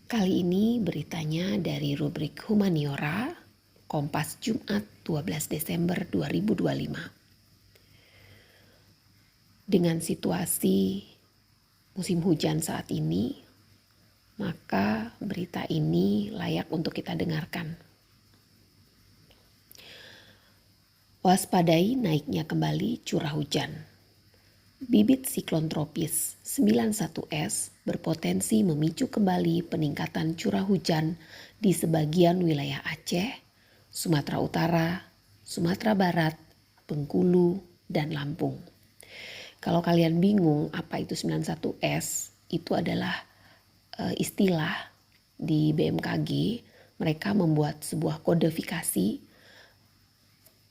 Kali ini beritanya dari rubrik Humaniora, Kompas Jumat 12 Desember 2025. Dengan situasi musim hujan saat ini, maka berita ini layak untuk kita dengarkan. Waspadai naiknya kembali curah hujan. Bibit siklon tropis 91S berpotensi memicu kembali peningkatan curah hujan di sebagian wilayah Aceh, Sumatera Utara, Sumatera Barat, Bengkulu, dan Lampung. Kalau kalian bingung apa itu 91S, itu adalah istilah di BMKG. Mereka membuat sebuah kodifikasi.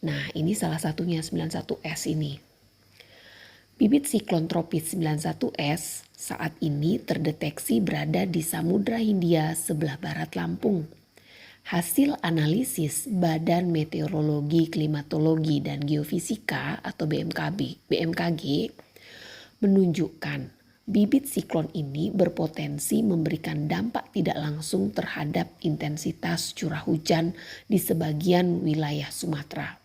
Nah, ini salah satunya 91S ini. Bibit siklon tropis 91S saat ini terdeteksi berada di Samudra Hindia sebelah barat Lampung. Hasil analisis Badan Meteorologi, Klimatologi, dan Geofisika atau BMKG menunjukkan bibit siklon ini berpotensi memberikan dampak tidak langsung terhadap intensitas curah hujan di sebagian wilayah Sumatera.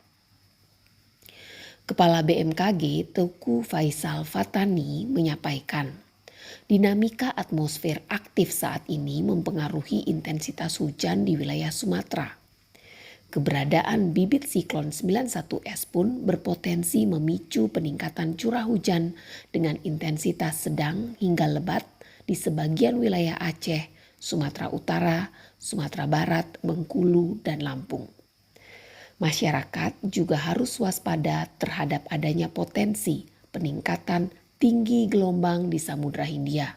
Kepala BMKG Teuku Faisal Fatani menyampaikan, dinamika atmosfer aktif saat ini mempengaruhi intensitas hujan di wilayah Sumatera. Keberadaan bibit siklon 91S pun berpotensi memicu peningkatan curah hujan dengan intensitas sedang hingga lebat di sebagian wilayah Aceh, Sumatera Utara, Sumatera Barat, Bengkulu, dan Lampung. Masyarakat juga harus waspada terhadap adanya potensi peningkatan tinggi gelombang di Samudra Hindia,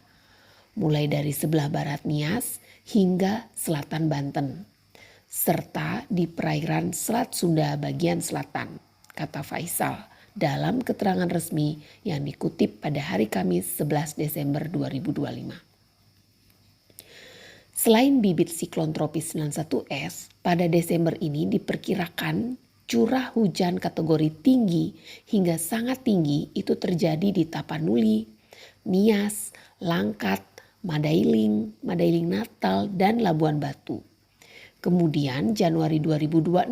mulai dari sebelah barat Nias hingga selatan Banten, serta di perairan Selat Sunda bagian selatan, kata Faisal dalam keterangan resmi yang dikutip pada hari Kamis 11 Desember 2025. Selain bibit siklon tropis 91S, pada Desember ini diperkirakan curah hujan kategori tinggi hingga sangat tinggi itu terjadi di Tapanuli, Nias, Langkat, Mandailing Natal, dan Labuan Batu. Kemudian Januari 2026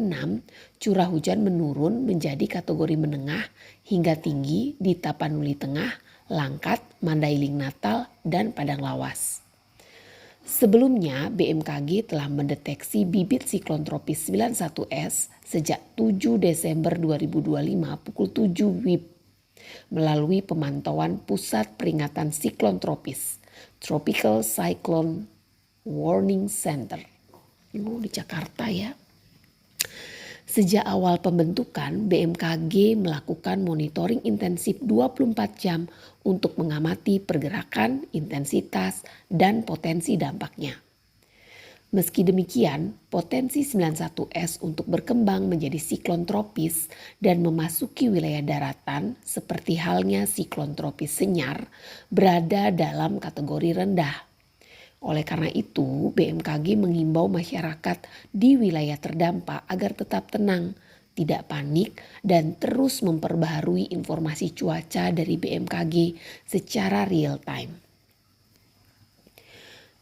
curah hujan menurun menjadi kategori menengah hingga tinggi di Tapanuli Tengah, Langkat, Mandailing Natal, dan Padang Lawas. Sebelumnya BMKG telah mendeteksi bibit siklon tropis 91S sejak 7 Desember 2025 pukul 7 WIB melalui pemantauan Pusat Peringatan Siklon Tropis Tropical Cyclone Warning Center. Di Jakarta ya. Sejak awal pembentukan, BMKG melakukan monitoring intensif 24 jam untuk mengamati pergerakan, intensitas, dan potensi dampaknya. Meski demikian, potensi 91S untuk berkembang menjadi siklon tropis dan memasuki wilayah daratan seperti halnya siklon tropis Senyar berada dalam kategori rendah. Oleh karena itu, BMKG menghimbau masyarakat di wilayah terdampak agar tetap tenang, tidak panik, dan terus memperbaharui informasi cuaca dari BMKG secara real time.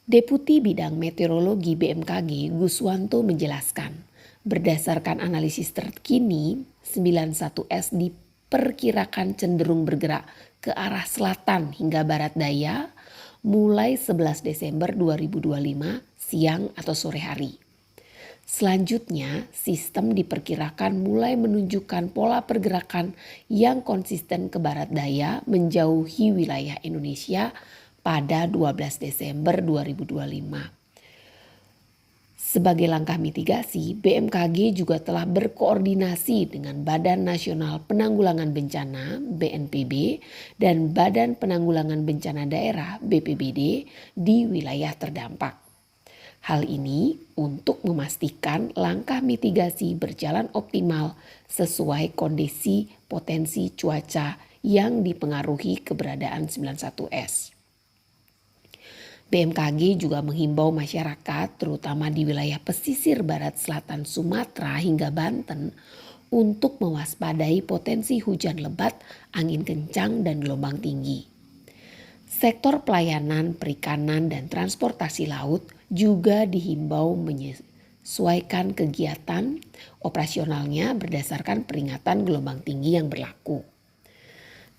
Deputi Bidang Meteorologi BMKG Guswanto menjelaskan, berdasarkan analisis terkini, 91S diperkirakan cenderung bergerak ke arah selatan hingga barat daya mulai 11 Desember 2025 siang atau sore hari. Selanjutnya, sistem diperkirakan mulai menunjukkan pola pergerakan yang konsisten ke barat daya menjauhi wilayah Indonesia pada 12 Desember 2025. Sebagai langkah mitigasi, BMKG juga telah berkoordinasi dengan Badan Nasional Penanggulangan Bencana (BNPB) dan Badan Penanggulangan Bencana Daerah (BPBD) di wilayah terdampak. Hal ini untuk memastikan langkah mitigasi berjalan optimal sesuai kondisi potensi cuaca yang dipengaruhi keberadaan 91S. BMKG juga menghimbau masyarakat terutama di wilayah pesisir barat selatan Sumatera hingga Banten untuk mewaspadai potensi hujan lebat, angin kencang, dan gelombang tinggi. Sektor pelayanan, perikanan, dan transportasi laut juga dihimbau menyesuaikan kegiatan operasionalnya berdasarkan peringatan gelombang tinggi yang berlaku.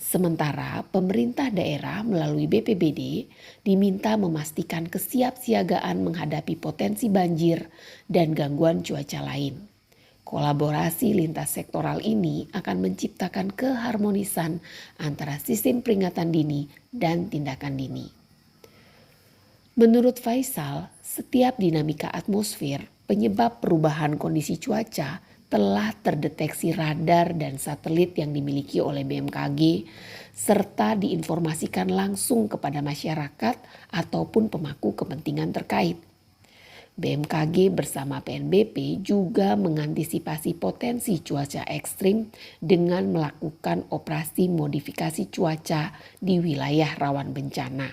Sementara pemerintah daerah melalui BPBD diminta memastikan kesiapsiagaan menghadapi potensi banjir dan gangguan cuaca lain. Kolaborasi lintas sektoral ini akan menciptakan keharmonisan antara sistem peringatan dini dan tindakan dini. Menurut Faisal, setiap dinamika atmosfer penyebab perubahan kondisi cuaca telah terdeteksi radar dan satelit yang dimiliki oleh BMKG serta diinformasikan langsung kepada masyarakat ataupun pemangku kepentingan terkait. BMKG bersama PNBP juga mengantisipasi potensi cuaca ekstrim dengan melakukan operasi modifikasi cuaca di wilayah rawan bencana.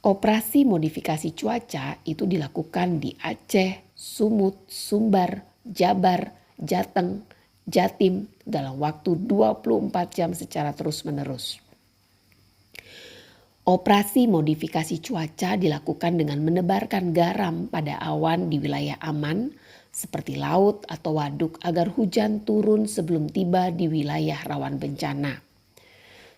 Operasi modifikasi cuaca itu dilakukan di Aceh, Sumut, Sumbar, Jabar, Jateng, Jatim dalam waktu 24 jam secara terus-menerus. Operasi modifikasi cuaca dilakukan dengan menebarkan garam pada awan di wilayah aman seperti laut atau waduk agar hujan turun sebelum tiba di wilayah rawan bencana.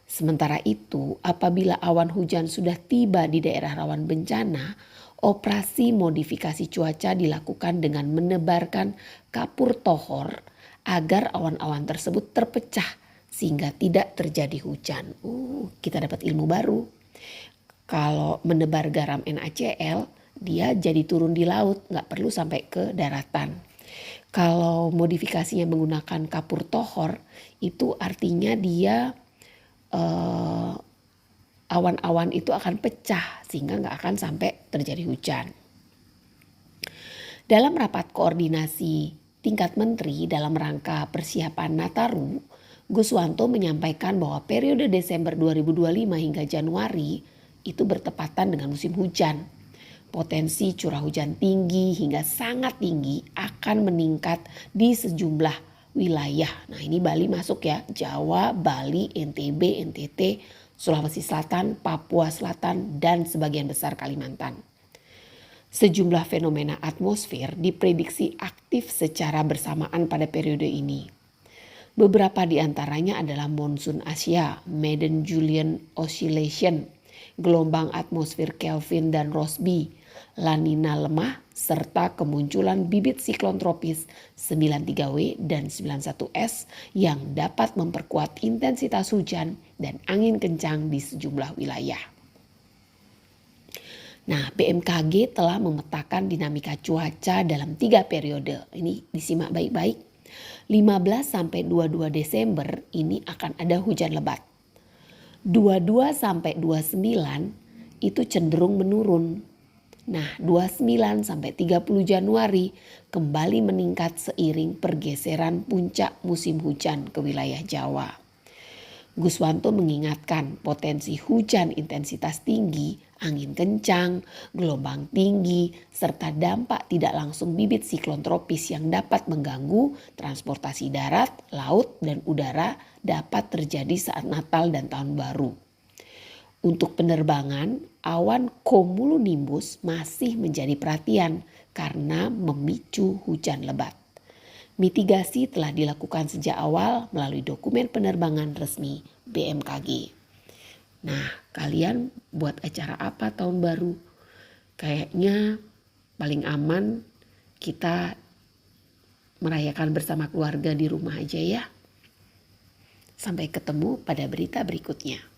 Sementara itu, apabila awan hujan sudah tiba di daerah rawan bencana, operasi modifikasi cuaca dilakukan dengan menebarkan kapur tohor agar awan-awan tersebut terpecah sehingga tidak terjadi hujan. Kita dapat ilmu baru. Kalau menebar garam NaCl, dia jadi turun di laut, nggak perlu sampai ke daratan. Kalau modifikasinya menggunakan kapur tohor, itu artinya dia awan-awan itu akan pecah sehingga nggak akan sampai terjadi hujan. Dalam rapat koordinasi tingkat menteri dalam rangka persiapan Nataru, Guswanto menyampaikan bahwa periode Desember 2025 hingga Januari itu bertepatan dengan musim hujan. Potensi curah hujan tinggi hingga sangat tinggi akan meningkat di sejumlah wilayah. Nah, ini Bali masuk ya, Jawa, Bali, NTB, NTT, Sulawesi Selatan, Papua Selatan, dan sebagian besar Kalimantan. Sejumlah fenomena atmosfer diprediksi aktif secara bersamaan pada periode ini. Beberapa di antaranya adalah monsun Asia, Madden-Julian Oscillation, gelombang atmosfer Kelvin dan Rossby, La Nina lemah, serta kemunculan bibit siklon tropis 93W dan 91S yang dapat memperkuat intensitas hujan dan angin kencang di sejumlah wilayah. Nah, BMKG telah memetakan dinamika cuaca dalam 3 periode. Ini disimak baik-baik. 15 sampai 22 Desember ini akan ada hujan lebat. 22 sampai 29 itu cenderung menurun. Nah, 29 sampai 30 Januari kembali meningkat seiring pergeseran puncak musim hujan ke wilayah Jawa. Guswanto mengingatkan potensi hujan intensitas tinggi, angin kencang, gelombang tinggi, serta dampak tidak langsung bibit siklon tropis yang dapat mengganggu transportasi darat, laut, dan udara dapat terjadi saat Natal dan Tahun Baru. Untuk penerbangan, awan cumulonimbus masih menjadi perhatian karena memicu hujan lebat. Mitigasi telah dilakukan sejak awal melalui dokumen penerbangan resmi BMKG. Nah, kalian buat acara apa tahun baru? Kayaknya paling aman kita merayakan bersama keluarga di rumah aja ya. Sampai ketemu pada berita berikutnya.